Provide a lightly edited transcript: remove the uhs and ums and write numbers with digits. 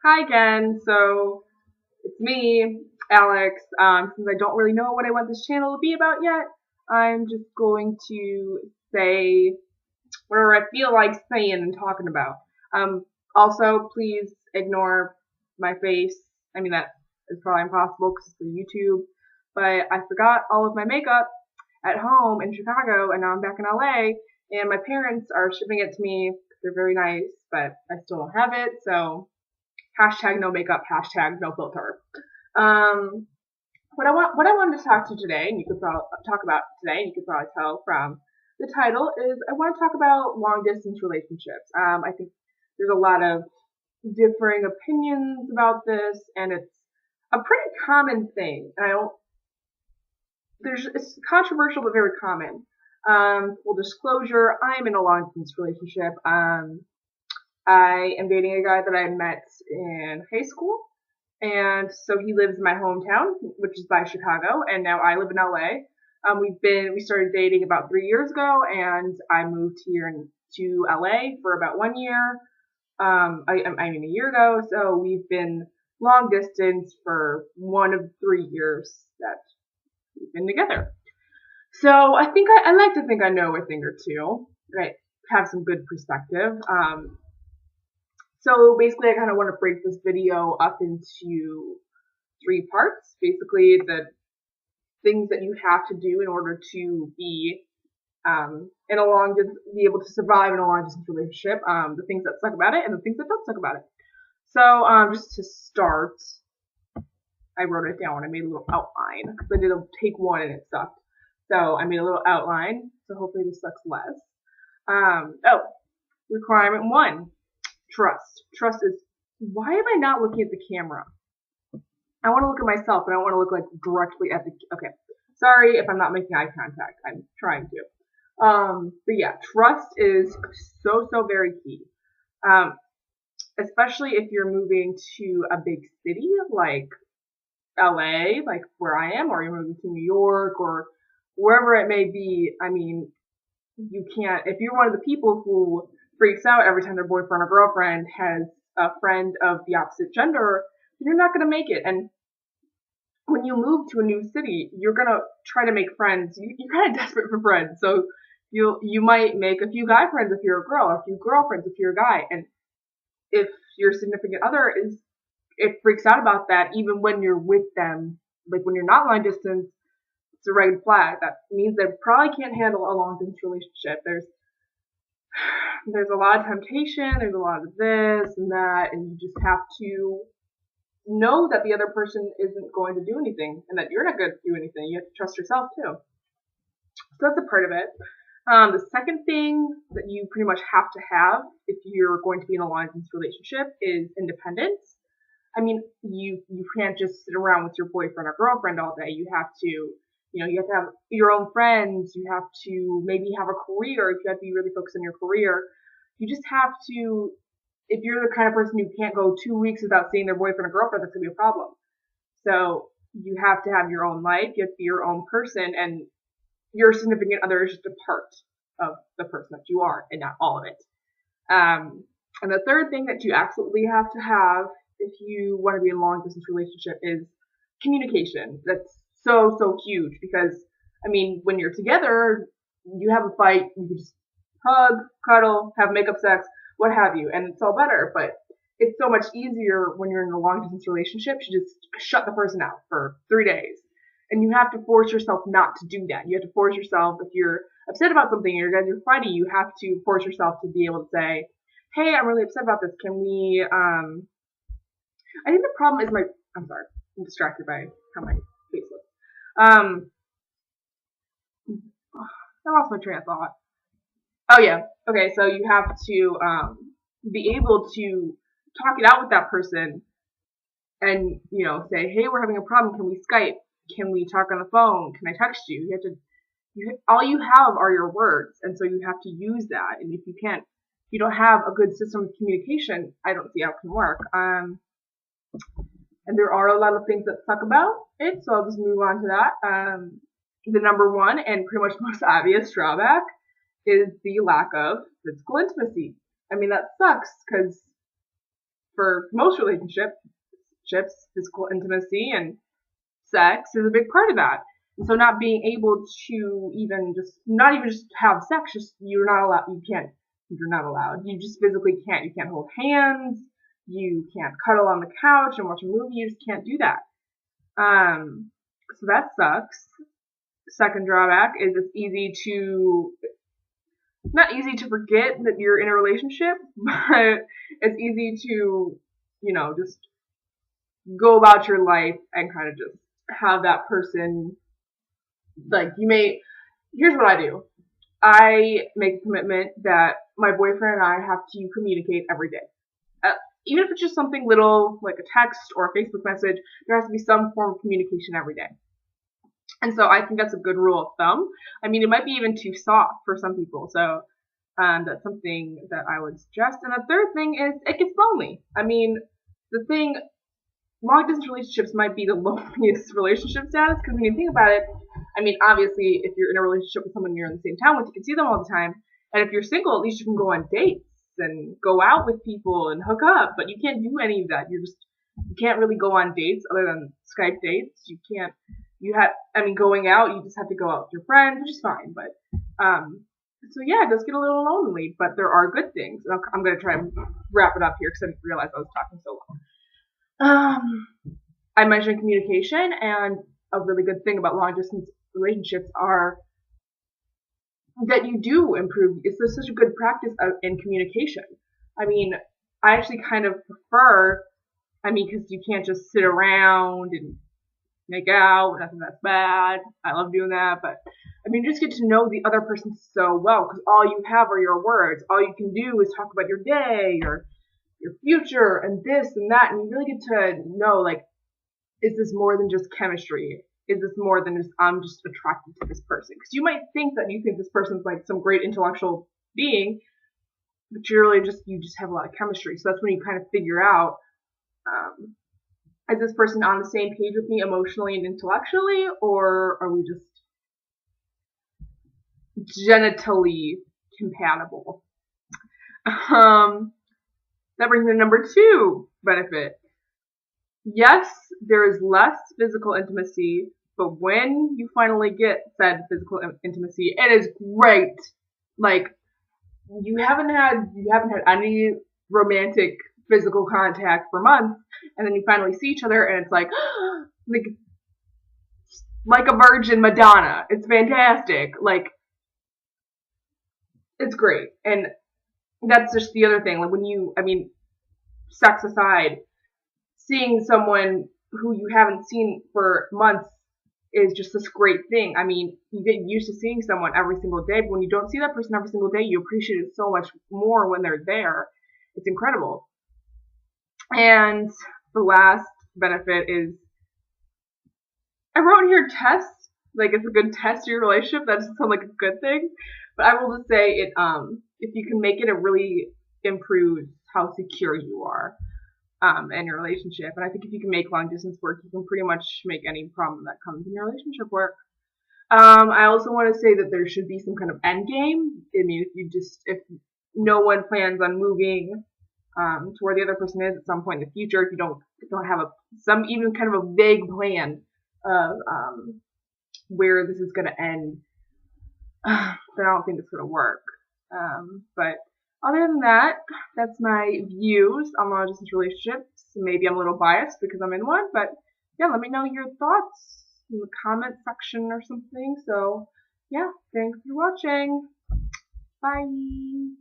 Hi again. So it's me, Alex. Since I don't really know what I want this channel to be about yet, I'm just going to say whatever I feel like saying and talking about. Also, please ignore my face. I mean, that is probably impossible because it's for YouTube. But I forgot all of my makeup at home in Chicago, and now I'm back in LA, and my parents are shipping it to me. They're very nice, but I still don't have it, so hashtag no makeup, hashtag no filter. Um, what I wanted to talk to today, and you could probably talk about today, and you could probably tell from the title, is I want to talk about long distance relationships. I think there's a lot of differing opinions about this, and it's a pretty common thing. And I don't, it's controversial but very common. Full disclosure, I'm in a long distance relationship. I am dating a guy that I met in high school, and so he lives in my hometown, which is by Chicago, and now I live in LA. We started dating about 3 years ago, and I moved here to LA for about 1 year. I mean a year ago, so we've been long distance for 1 of 3 years that we've been together. So I think I like to think I know a thing or two. I have some good perspective. So basically, I kind of want to break this video up into 3 parts. Basically, the things that you have to do in order to be be able to survive in a long distance relationship. The things that suck about it and the things that don't suck about it. So just to start, I wrote it down. I made a little outline because I did a take one and it sucked. So I made a little outline. So hopefully this sucks less. Requirement 1. Trust. Trust is, why am I not looking at the camera? I want to look at myself, but I don't want to look like directly at the, okay. Sorry if I'm not making eye contact. I'm trying to. But yeah, trust is so very key. Especially if you're moving to a big city like LA, like where I am, or you're moving to New York or wherever it may be. I mean, you can't, if you're one of the people who freaks out every time their boyfriend or girlfriend has a friend of the opposite gender, you're not going to make it. And when you move to a new city, you're going to try to make friends. You're kind of desperate for friends. So you might make a few guy friends if you're a girl, or a few girlfriends if you're a guy. And if your significant other it freaks out about that, even when you're with them, like when you're not long distance, it's a red flag. That means they probably can't handle a long distance relationship. There's a lot of temptation, there's a lot of this and that, and you just have to know that the other person isn't going to do anything, and that you're not going to do anything. You have to trust yourself too. So that's a part of it. The second thing that you pretty much have to have if you're going to be in a long distance relationship is independence. I mean, you can't just sit around with your boyfriend or girlfriend all day. You have to have your own friends. You have to maybe have a career if you have to be really focused on your career. You just have to, if you're the kind of person who can't go 2 weeks without seeing their boyfriend or girlfriend, that's going to be a problem. So you have to have your own life. You have to be your own person, and your significant other is just a part of the person that you are and not all of it. And the third thing that you absolutely have to have if you want to be in a long distance relationship is communication. That's so huge because, I mean, when you're together, you have a fight, you can just hug, cuddle, have makeup sex, what have you, and it's all better. But it's so much easier when you're in a long distance relationship to just shut the person out for 3 days. And you have to force yourself not to do that. You have to force yourself, if you're upset about something and you guys are fighting, you have to force yourself to be able to say, hey, I'm really upset about this. Can we, I think the problem is I'm sorry, I'm distracted by how my face looks. I lost my train of thought. Oh yeah, okay, so you have to, be able to talk it out with that person and, say, hey, we're having a problem. Can we Skype? Can we talk on the phone? Can I text you? All you have are your words, and so you have to use that. And if you don't have a good system of communication, I don't see how it can work. And there are a lot of things that suck about it, so I'll just move on to that. The number one and pretty much most obvious drawback is the lack of physical intimacy. I mean, that sucks because for most relationships, physical intimacy and sex is a big part of that. And so not being able to not even just have sex, just you're not allowed. You just physically can't. You can't hold hands. You can't cuddle on the couch and watch a movie. You just can't do that. So that sucks. Second drawback is not easy to forget that you're in a relationship, but it's easy to, just go about your life and kind of just have that person, here's what I do. I make a commitment that my boyfriend and I have to communicate every day. Even if it's just something little, like a text or a Facebook message, there has to be some form of communication every day. And so I think that's a good rule of thumb. I mean, it might be even too soft for some people, so that's something that I would suggest. And the third thing is, it gets lonely. I mean, long distance relationships might be the loneliest relationship status, because when you think about it, I mean, obviously, if you're in a relationship with someone you're in the same town with, you can see them all the time. And if you're single, at least you can go on dates and go out with people and hook up. But you can't do any of that. You can't really go on dates other than Skype dates. Going out, you just have to go out with your friends, which is fine. But, so yeah, it does get a little lonely, but there are good things. I'm going to try and wrap it up here because I didn't realize I was talking so long. I mentioned communication, and a really good thing about long distance relationships are that you do improve. It's such a good practice in communication. I mean, I actually kind of prefer, because you can't just sit around and make out. Nothing that's bad. I love doing that, but you just get to know the other person so well, because all you have are your words. All you can do is talk about your day or your future and this and that, and you really get to know, is this more than just chemistry? Is this more than just I'm just attracted to this person? Because you might think that you think this person's like some great intellectual being, but you just have a lot of chemistry. So that's when you kind of figure out, is this person on the same page with me emotionally and intellectually, or are we just genitally compatible? That brings me to number 2 benefit. Yes, there is less physical intimacy, but when you finally get said physical intimacy, it is great. You haven't had any romantic physical contact for months, and then you finally see each other, and it's like a virgin Madonna. It's fantastic. It's great. And that's just the other thing. Sex aside, seeing someone who you haven't seen for months is just this great thing. You get used to seeing someone every single day, but when you don't see that person every single day, you appreciate it so much more when they're there. It's incredible. And the last benefit is, I wrote here test, it's a good test to your relationship. That doesn't sound like a good thing, but I will just say it, if you can make it, it really improves how secure you are in your relationship. And I think if you can make long distance work, you can pretty much make any problem that comes in your relationship work. I also want to say that there should be some kind of end game. If no one plans on moving to where the other person is at some point in the future, if you don't have even kind of a vague plan of where this is going to end, then I don't think it's going to work. But other than that, that's my views on long distance relationships. Maybe I'm a little biased because I'm in one, but yeah, let me know your thoughts in the comment section or something. So yeah, thanks for watching. Bye.